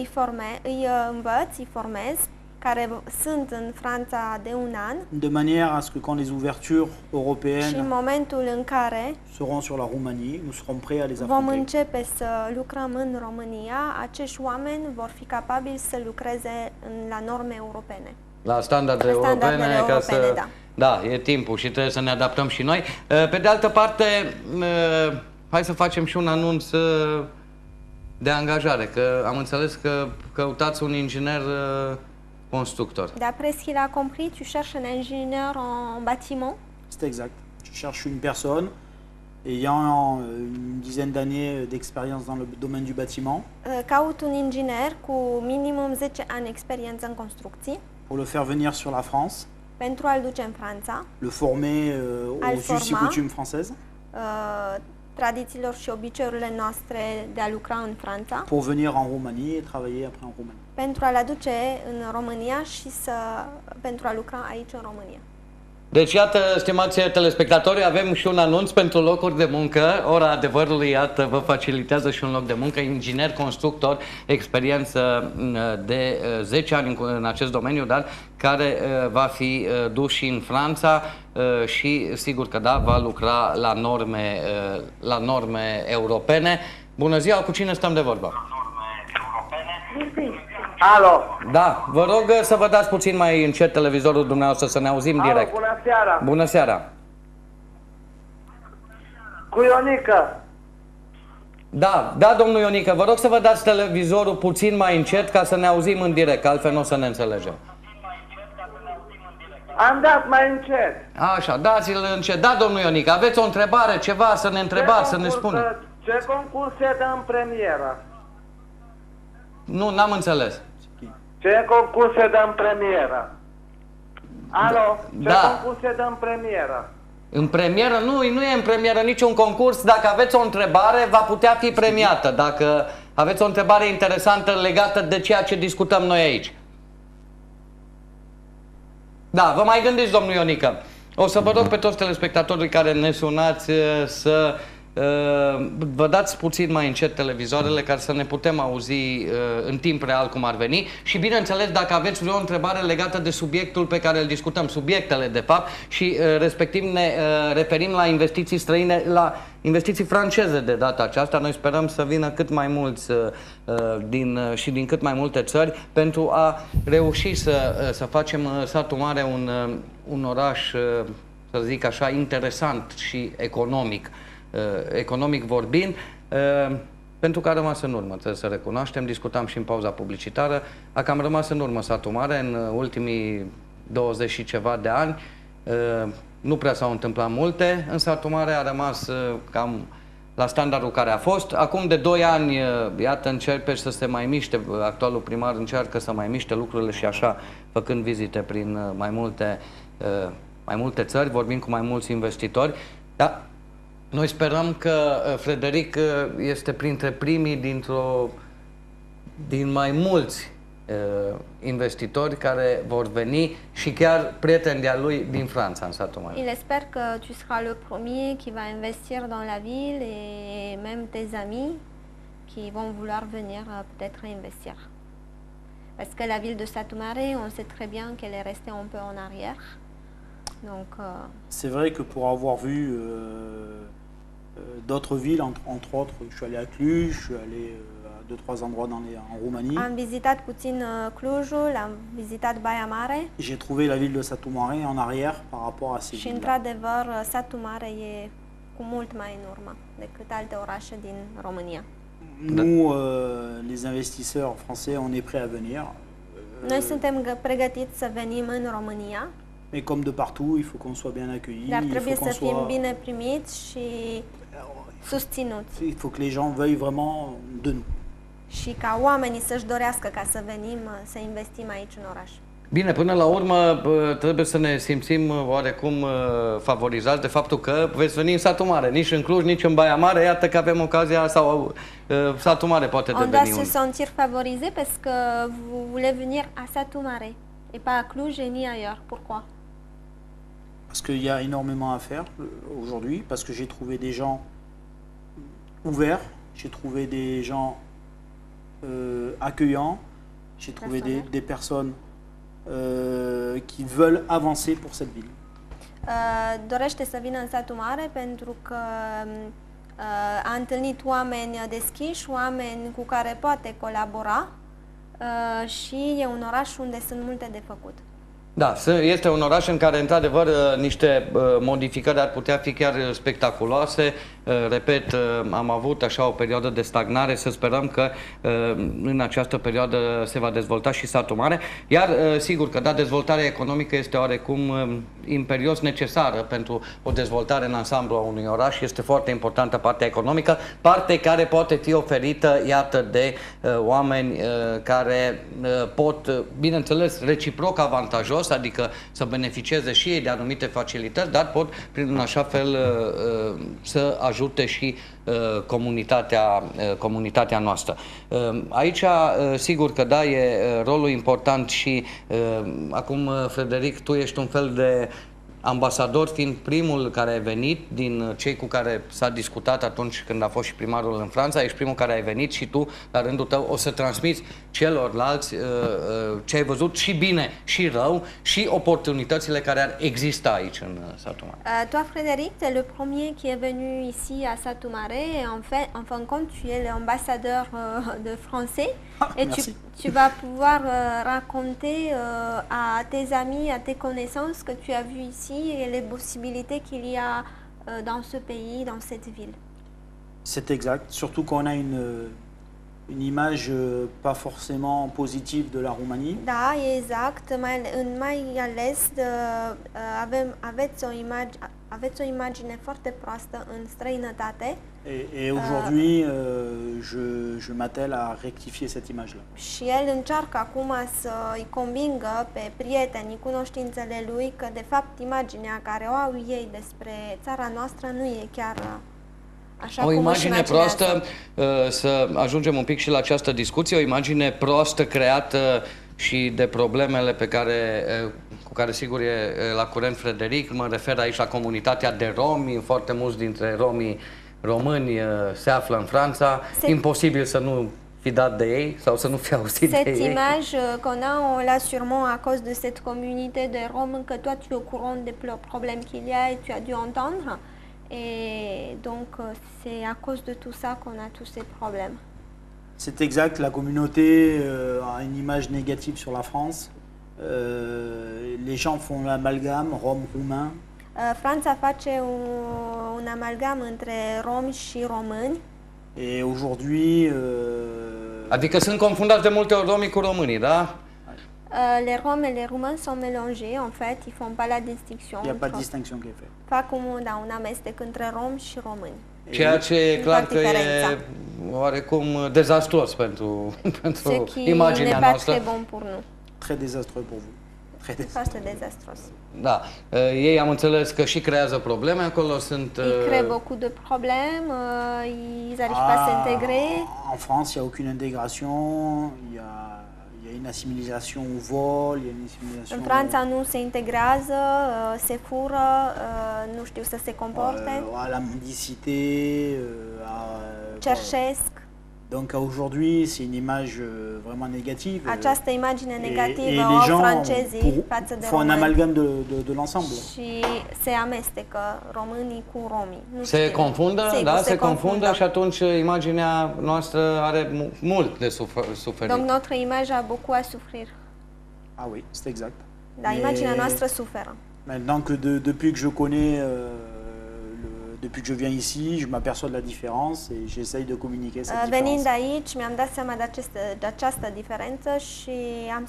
Îi învăț, îi formez, care sunt în Franța de un an. De manière à ce que quand les ouvertures européennes și în momentul în care seront sur la Roumanie, nous serons prêts à les vom affronter. începe să lucrăm în România, acești oameni vor fi capabili să lucreze la norme europene. La standardele europene, ca să... Da, e timpul și trebuie să ne adaptăm și noi. Pe de altă parte, hai să facem și un anunț de angajare, că am înțeles că căutați un inginer constructor. D'après ce qu'il a compris, tu cherches un ingénieur en bâtiment. C'est exact. Je cherche une personne ayant une dizaine d'années d'expérience dans le domaine du bâtiment. Caut un inginer cu minimum 10 ani experiență în construcții. Pour le faire venir sur la France. Pentru a-l duce în Franța. Le former aux us et coutumes françaises. Tradițiilor și obiceiurile noastre de a lucra în Franța. Pour venir en Roumanie et travailler après en Roumanie. Pentru a-l aduce în România și pentru a lucra aici în România. Deci, iată, stimați telespectatori, avem și un anunț pentru locuri de muncă. Ora adevărului, iată, vă facilitează și un loc de muncă. Inginer, constructor, experiență de 10 ani în acest domeniu, dar care va fi dus și în Franța și, sigur că da, va lucra la norme europene. Bună ziua, cu cine stăm de vorbă? Alo! Da, vă rog să vă dați puțin mai încet televizorul dumneavoastră, să ne auzim direct. Bună seara! Bună seara! Cu Ionica! Da, domnul Ionică, vă rog să vă dați televizorul puțin mai încet ca să ne auzim în direct, altfel nu o să ne înțelegem. Am dat mai încet. Așa, dați-l încet. Da, domnul Ionică, aveți o întrebare, ceva să ne întrebați, să ne spuneți? Ce concurs se dă în premieră? Nu, n-am înțeles. Ce concurs se dă în premieră? Alo? Ce Da. concurs se dă în premieră? În premieră? Nu e în premieră niciun concurs. Dacă aveți o întrebare, va putea fi premiată. Dacă aveți o întrebare interesantă legată de ceea ce discutăm noi aici. Da, vă mai gândiți, domnul Ionică. O să vă rog pe toți telespectatorii care ne sunați să vă dați puțin mai încet televizoarele ca să ne putem auzi în timp real cum ar veni și bineînțeles dacă aveți vreo întrebare legată de subiectul pe care îl discutăm, subiectele de fapt și respectiv ne referim la investiții străine, la investiții franceze de data aceasta. Noi sperăm să vină cât mai mulți din cât mai multe țări pentru a reuși să facem Satul Mare un oraș, să zic așa, interesant și economic. Economic vorbind, pentru că a rămas în urmă, trebuie să recunoaștem, discutam și în pauza publicitară, a cam rămas în urmă Satul Mare în ultimii 20 și ceva de ani, nu prea s-au întâmplat multe, în Satul Mare a rămas cam la standardul care a fost. Acum de 2 ani, iată, începe să se mai miște, actualul primar încearcă să mai miște lucrurile și așa, făcând vizite prin mai multe țări, vorbim cu mai mulți investitori, da? Noi sperăm că Frederic este printre primii din mai mulți investitori care vor veni și chiar prieteni de-a lui din Franța, în Satul Mare. Il espère que tu seras le premier qui va investir dans la ville et même tes amis qui vont vouloir venir peut-être investir. Parce que la ville de Satul Mare, on sait très bien qu'elle est restée un peu en arrière. Donc, c'est vrai que pour avoir vu d'autres villes, entre autres, je suis allé à Cluj, je suis allé à 2-3 endroits en Roumanie. Am vizitat puțin Clujul, am vizitat Baia Mare. J'ai trouvé la ville de Satul Mare en arrière par rapport à ces Și villes. într-adevăr, Satul Mare e cu mult mai în urmă decât alte orașe din România. Nous, les investisseurs français, on est prêts à venir. Noi suntem pregătiți să venim în România. Mais comme de partout, il faut qu'on soit bien accueillis. Dar Il trebuie faut qu'on să fim soit... bine primiți și susținuți. Il faut que les gens veuillent vraiment de nous. Și ca oamenii să-și dorească ca să venim, să investim aici în oraș. Bine, până la urmă trebuie să ne simțim oarecum favorizați de faptul că veți veni în satul mare, nici în Cluj, nici în Baia Mare, iată că avem ocazia, sau satul mare poate On doit deveni se un... sentir favorisé parce que vous voulez venir à Satu Mare et pas à Cluj et ni ailleurs. Pourquoi? Parce qu'il y a énormément à faire aujourd'hui, parce que j'ai trouvé des gens ouverts, j'ai trouvé des gens accueillants, j'ai trouvé des personnes qui veulent avancer pour cette ville. Dorește să vină în Satu Mare pentru că a întâlnit oameni deschiși, oameni cu care poate colabora și e un oraș unde sunt multe de făcut. Da, este un oraș în care, într-adevăr, niște modificări ar putea fi chiar spectaculoase. Repet, am avut așa o perioadă de stagnare, să sperăm că în această perioadă se va dezvolta și satul mare. Iar, sigur că, da, dezvoltarea economică este oarecum imperios necesară pentru o dezvoltare în ansamblu a unui oraș. Este foarte importantă partea economică, parte care poate fi oferită, iată, de oameni care pot, bineînțeles, reciproc avantajos, adică să beneficieze și ei de anumite facilități, dar pot, prin așa fel, să ajute și comunitatea noastră. Aici, sigur că da, e rolul important și acum, Frederic, tu ești un fel de ambasador, fiind primul care a venit din cei cu care s-a discutat atunci când a fost și primarul în Franța, ești primul care ai venit și tu, la rândul tău, o să transmiți celorlalți ce ai văzut, și bine și rău, și oportunitățile care ar exista aici în satul mare. Toi, Frédéric, tu es le premier qui est venu ici à Satu Mare et en fin de compte, tu es l'ambassadeur de français et tu vas pouvoir raconter à tes amis, à tes connaissances que tu as vu ici et les possibilités qu'il y a dans ce pays, dans cette ville. C'est exact, surtout qu'on a une image pas forcément positive de la Roumanie. Da, e exact, mai ales aveți o imagine foarte proastă în străinătate. Et aujourd'hui, je m'attelle à rectifier cette image-là. Și el încearcă acum să-i convingă pe prietenii, cunoștințele lui, că de fapt imaginea care o au ei despre țara noastră nu e chiar așa o imagine proastă, să ajungem un pic și la această discuție, o imagine proastă creată și de problemele cu care sigur e la curent Frederic. Mă refer aici la comunitatea de romi, foarte mulți dintre romii români se află în Franța, imposibil să nu fi dat de ei sau să nu fi auzit de ei. Cette image qu'on a, on l'a sûrement à cause de cette communauté de roms que toi tu es au courant des problèmes qu'il y a et tu as dû entendre. Et donc, c'est à cause de tout ça qu'on a tous ces problèmes. C'est exact, la communauté a une image négative sur la France. Les gens font l'amalgame rom-roumain. Franța face un amalgam între romi și români. Et aujourd'hui... Adică sunt confundați de multe ori romii cu românii, da? Les Roms et les Roumains sont mélangés, en fait, ils font pas la distinction. Il n'y a pas de distinction qui est faite. Fac un amestec între romi și români. Ceea ce e clar că e oarecum dezastruos pentru imaginea noastră. Très bon pour nous. Très désastreux pour vous. Foarte dezastros. Da, ei am înțeles că și creează probleme acolo, sunt... Ils créent beaucoup de problèmes, ils n'arrivent pas à s'intégrer. En France, il n'y a aucune intégration, il y a une assimilation au vol, il y a une assimilation... În Franța nu se integrează, se fură, nu știu să se comporte. À la mendicité, cerșesc. Donc aujourd'hui, c'est une image vraiment négative. Această imagine negativă o au francezii față de români. Font un amalgame de l'ensemble. Și se amestecă românii cu romii. Se confundă, da, se confundă și atunci imaginea noastră are mult de suferit. Donc notre image a beaucoup à souffrir. Ah oui, c'est exact. Da, imaginea noastră suferă. Maintenant que depuis que je connais depuis que je viens ici, je m'aperçois de la différence et j'essaye de communiquer cette Venind différence. aici, mi-am dat seama de această diferență și am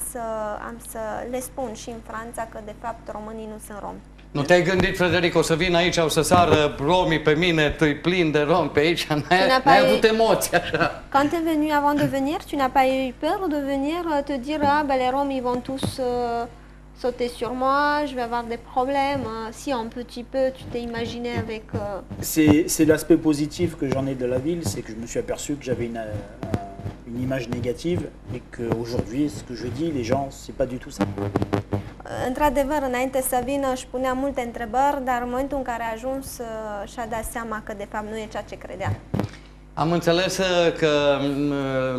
să le spun și în Franța că de fapt românii nu sunt romi. Nu te-ai gândit, Frederic, o să vin aici, o să sară romii pe mine, tu-i plin de romi pe aici, n-ai avut emoții așa. Quand tu es venu avant de venir, tu n'as pas eu peur de venir te dire ah ben les Roms ils vont tous sauter sur moi, je vais avoir des problèmes. Si un petit peu, tu t'es imaginé avec. C'est l'aspect positif que j'en ai de la ville, c'est que je me suis aperçu que j'avais une image négative et qu'aujourd'hui, ce que je dis, les gens, c'est pas du tout ça. Într-adevăr, înainte să vină își punea multe întrebări, dar în momentul în care a ajuns și-a dat seama că de fapt nu e ceea ce credea. Am înțeles că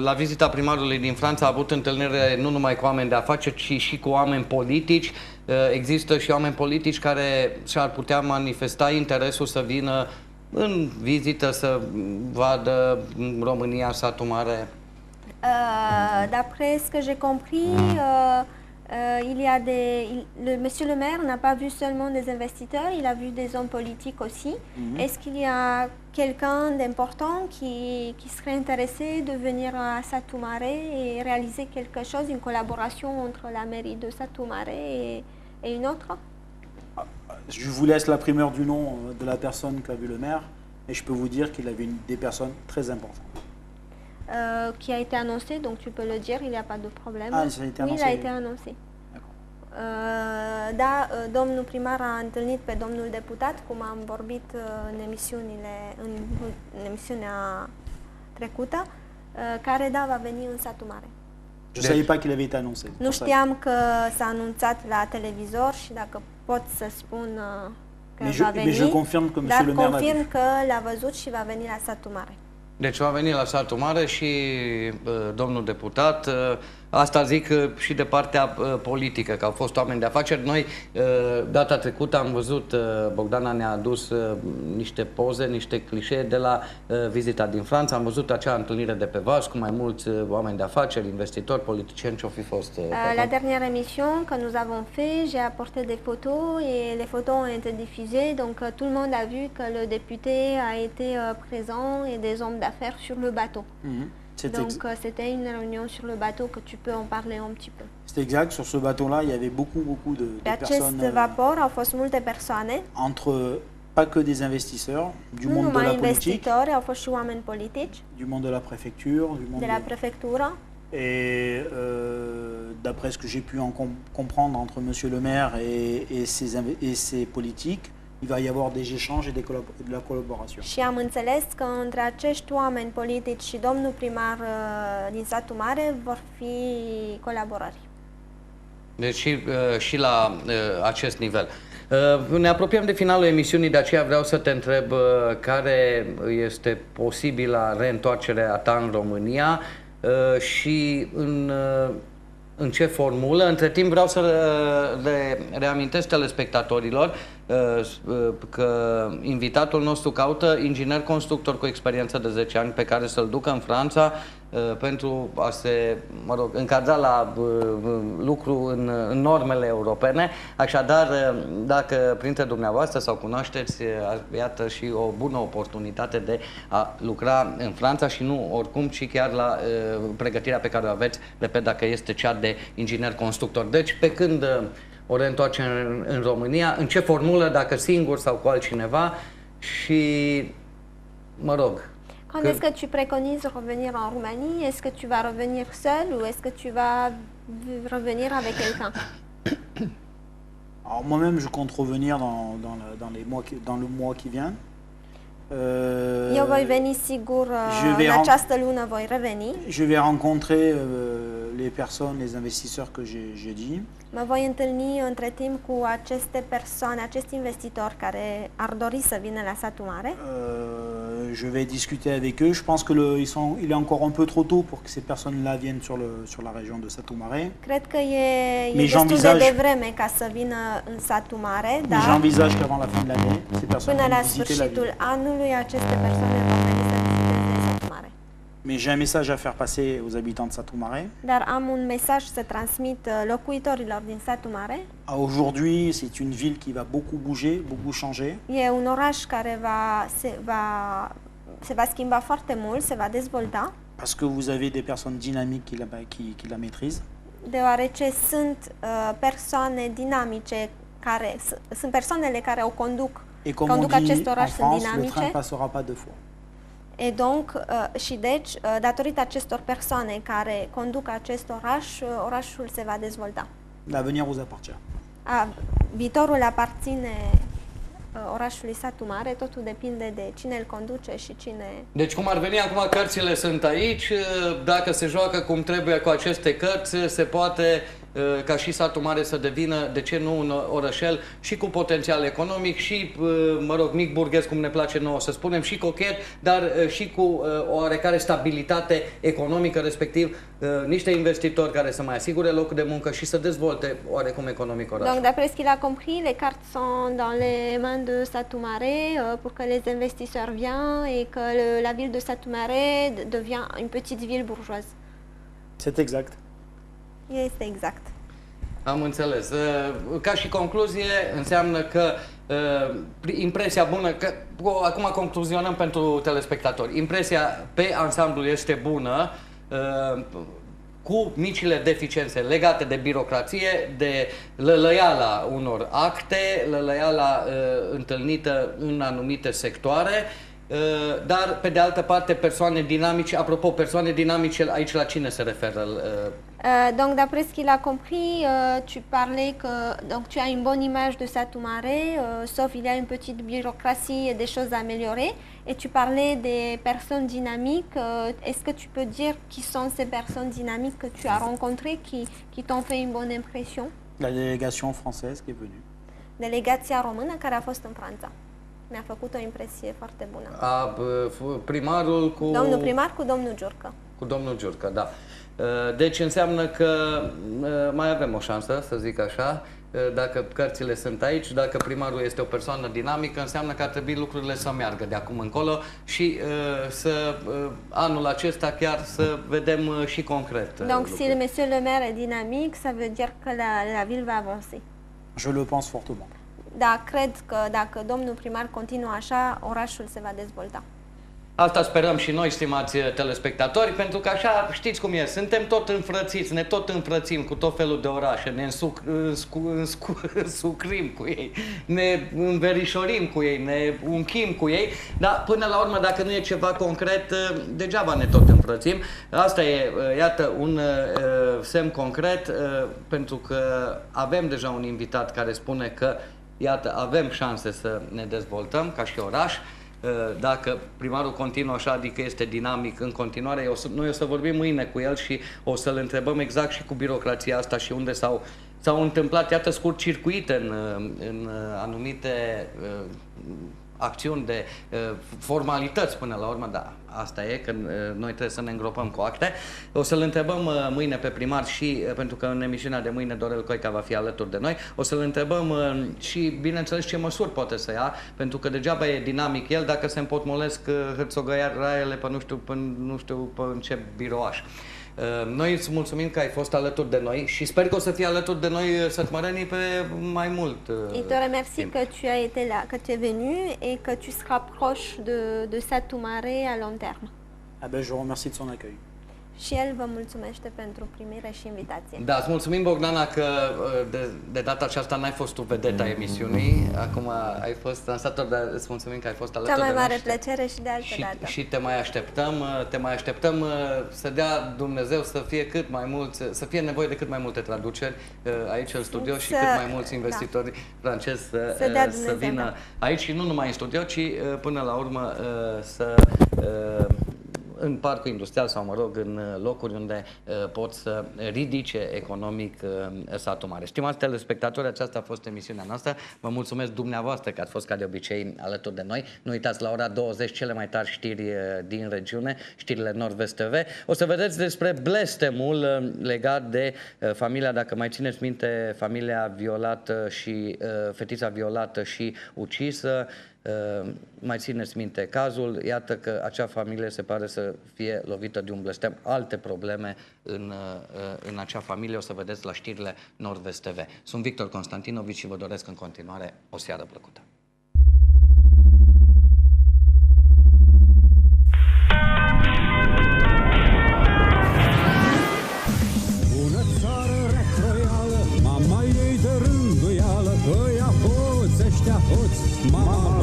la vizita primarului din Franța a avut întâlnire nu numai cu oameni de afaceri, ci și cu oameni politici. Există și oameni politici care și-ar putea manifesta interesul să vină în vizită, să vadă România, satul mare. D'après ce que j'ai compris, il y a monsieur le maire n'a pas vu seulement des investisseurs, il a vu des hommes politiques aussi. Est-ce qu'il y a quelqu'un d'important qui serait intéressé de venir à Satu Mare et réaliser quelque chose, une collaboration entre la mairie de Satu Mare et une autre? Je vous laisse la primeur du nom de la personne qu'a vu le maire, et je peux vous dire qu'il avait des personnes très importantes. Qui a été annoncé, donc tu peux le dire, il n'y a pas de problème. Ah, ça a été annoncé. Oui, il a été annoncé. Da, domnul primar a întâlnit pe domnul deputat, cum am vorbit în emisiunea trecută, care da, va veni în Satu Mare. Je ne savais pas qu'il avait été annoncé. Nu știam că s-a anunțat la televizor și dacă pot să spun că va veni, mais je confirme que monsieur le maire l'a vu. confirm că l-a văzut și va veni la Satu Mare. Deci va veni la satul mare și domnul deputat. Asta zic și de partea politică, că au fost oameni de afaceri. Noi, data trecută, am văzut, Bogdana ne-a adus niște poze, niște clișee de la vizita din Franța. Am văzut acea întâlnire de pe vas cu mai mulți oameni de afaceri, investitori, politicieni, ce-o fi fost. La dernière émission que nous avons fait, j'ai apporté des photos et les photos ont été diffusées, donc tout le monde a vu que le député a été présent et des hommes d'affaires sur le bateau. Donc c'était une réunion sur le bateau que tu peux en parler un petit peu. C'est exact, sur ce bateau-là, il y avait beaucoup de personnes. Pe acest vapor au fost multe persoane. Entre pas que des investisseurs, du monde de la politique, au fost și oameni politici, du monde de la préfecture, du monde de la préfectură. Et d'après ce que j'ai pu en comprendre entre monsieur le maire et ses politiques, il va y avoir des échanges et de la collaboration. Și am înțeles că între acești oameni politici și domnul primar din Satu Mare vor fi colaborări. Deci și la acest nivel. Ne apropiem de finalul emisiunii, de aceea vreau să te întreb care este posibila reîntoarcere a ta în România și în ce formulă. Între timp vreau să le reamintesc telespectatorilor că invitatul nostru caută inginer constructor cu experiență de 10 ani pe care să-l ducă în Franța pentru a se, încadra la lucru în normele europene. Așadar, dacă printre dumneavoastră sau cunoașteți, iată și o bună oportunitate de a lucra în Franța și nu oricum, ci chiar la pregătirea pe care o aveți, repet, dacă este cea de inginer constructor. Deci, pe când o reîntoarcere în România, în ce formulă, dacă singur sau cu altcineva și, mă rog... Quand est-ce que tu préconises revenir en Roumanie? Est-ce que tu vas revenir seul ou est-ce que tu vas revenir avec quelqu'un? Alors moi-même, je compte revenir dans le mois qui vient. Eu voi veni sigur, în această lună voi reveni. Je vais rencontrer les personnes, les investisseurs que j'ai dit. Mă voi întâlni între timp cu aceste persoane, acești investitori care ar dori să vină la Satu Mare. Je vais discuter avec eux. Je pense que il est encore un peu trop tôt pour que ces personnes-là viennent sur la région de Satu Mare. Cred că e destul de devreme ca să vină în Satu Mare, dar j'envisage qu'avant la fin de l'année, ces personnes până la vont visiter la ville. sfârșitul anului aceste persoane vor veni să viziteze Satu Mare. Mais j'ai un message à faire passer aux habitants de Satu Mare. Dar am un mesaj să transmit locuitorilor din Satu Mare. Aujourd'hui, c'est une ville qui va beaucoup bouger, beaucoup changer. E un oraș care se va schimba foarte mult, se va dezvolta, Parce que vous avez des personnes dynamiques qui la maîtrisent. deoarece sunt persoane dinamice sunt persoanele care o conduc Et comme on conduc dit acest en oraș, sunt France, le train dinamice. passera pas deux fois. Et donc, și deci, datorită acestor persoane care conduc acest oraș, orașul se va dezvolta. L'avenir vous appartient. Viitorul aparține orașului Satu Mare, totul depinde de cine îl conduce și cine... Deci cum ar veni acum, cărțile sunt aici, dacă se joacă cum trebuie cu aceste cărți, se poate ca și Satu Mare să devină, de ce nu, un orășel și cu potențial economic și, mă rog, mic burghez, cum ne place nouă să spunem, și cochet, dar și cu o oarecare stabilitate economică, respectiv niște investitori care să mai asigure locuri de muncă și să dezvolte oarecum economic orașul. Donc, d'après ce qu'il a compris, les cartes sont dans les mains de Satu Mare pour que les investisseurs viennent et que la ville de Satu Mare devient une petite ville bourgeoise. C'est exact. Este exact. Am înțeles. Ca și concluzie, înseamnă că impresia bună, că acum concluzionăm pentru telespectatori, impresia pe ansamblu este bună, cu micile deficiențe legate de birocrație, de lălăiala unor acte, lălăiala întâlnită în anumite sectoare, dar pe de altă parte persoane dinamice. Apropo, persoane dinamice, aici la cine se referă? Donc, d'après ce qu'il a compris, tu parlais que donc, tu as une bonne image de Satu Mare, sauf il y a une petite bureaucratie et des choses à améliorer. Et tu parlais des personnes dynamiques. Est-ce que tu peux dire qui sont ces personnes dynamiques que tu as rencontrées, qui t'ont fait une bonne impression? La délégation française qui est venue. Delegația română care a fost în Franța. Mi-a făcut o impresie foarte bună. Primarul cu... Domnul primar cu domnul Giurcă. Cu domnul Giurcă, da. Deci înseamnă că mai avem o șansă, să zic așa, dacă cărțile sunt aici, dacă primarul este o persoană dinamică, înseamnă că ar trebui lucrurile să meargă de acum încolo și anul acesta chiar să vedem și concret. Donc si le monsieur le maire est dynamique, ça veut dire que la ville va avancer. Je le pense fortement. Da, cred că dacă domnul primar continuă așa, orașul se va dezvolta. Asta sperăm și noi, stimați telespectatori, pentru că așa știți cum e, suntem tot înfrățiți, ne tot înfrățim cu tot felul de orașe, ne însucrim cu ei, ne înverișorim cu ei, ne unchim cu ei, dar până la urmă, dacă nu e ceva concret, degeaba ne tot înfrățim. Asta e, iată, un semn concret, pentru că avem deja un invitat care spune că, iată, avem șanse să ne dezvoltăm ca și oraș. Dacă primarul continuă așa, adică este dinamic în continuare, noi o să vorbim mâine cu el și o să-l întrebăm exact și cu birocrația asta și unde s-au întâmplat, iată, scurt-circuite în anumite acțiuni de formalități până la urmă, dar asta e, că noi trebuie să ne îngropăm cu acte. O să-l întrebăm mâine pe primar și, pentru că în emisiunea de mâine Dorel Coica va fi alături de noi, o să-l întrebăm și, bineînțeles, ce măsuri poate să ia, pentru că degeaba e dinamic el dacă se împotmolesc hârțogăiarele pe nu știu pe în ce birouaș. Noi îți mulțumim că ai fost alături de noi și sper că o să fii alături de noi sătmărenii pe mai mult Et te remercie que tu as été là, que tu es venu et que tu seras proche de Satu Mare à long terme. Ah ben, je vous remercie de son accueil. Și el vă mulțumește pentru primire și invitație. Da, îți mulțumim, Bogdana, că de data aceasta n-ai fost tu vedeta emisiunii, acum ai fost dansator, dar îți mulțumim că ai fost alături de noi. Cea mai mare plăcere și de altă dată. Și te mai așteptăm să dea Dumnezeu să fie cât mai mulți, să fie nevoie de cât mai multe traduceri aici în studio și cât mai mulți investitori francezi să vină aici și nu numai în studio, ci până la urmă să în parcul industrial sau, mă rog, în locuri unde pot să ridice economic Satu Mare. Stimați telespectatori, aceasta a fost emisiunea noastră. Vă mulțumesc dumneavoastră că ați fost ca de obicei alături de noi. Nu uitați, la ora 20 cele mai tari știri din regiune, știrile Nord-Vest TV. O să vedeți despre blestemul legat de familia, dacă mai țineți minte, familia violată și fetița violată și ucisă Mai țineți minte cazul, iată că acea familie se pare să fie lovită de un blestem, alte probleme în acea familie, o să vedeți la știrile Nord-Vest TV. Sunt Victor Constantinovici și vă doresc în continuare o seară plăcută. Bună țară recroială, mama ei de rânduială, ăia hoți, ăștia hoți, mama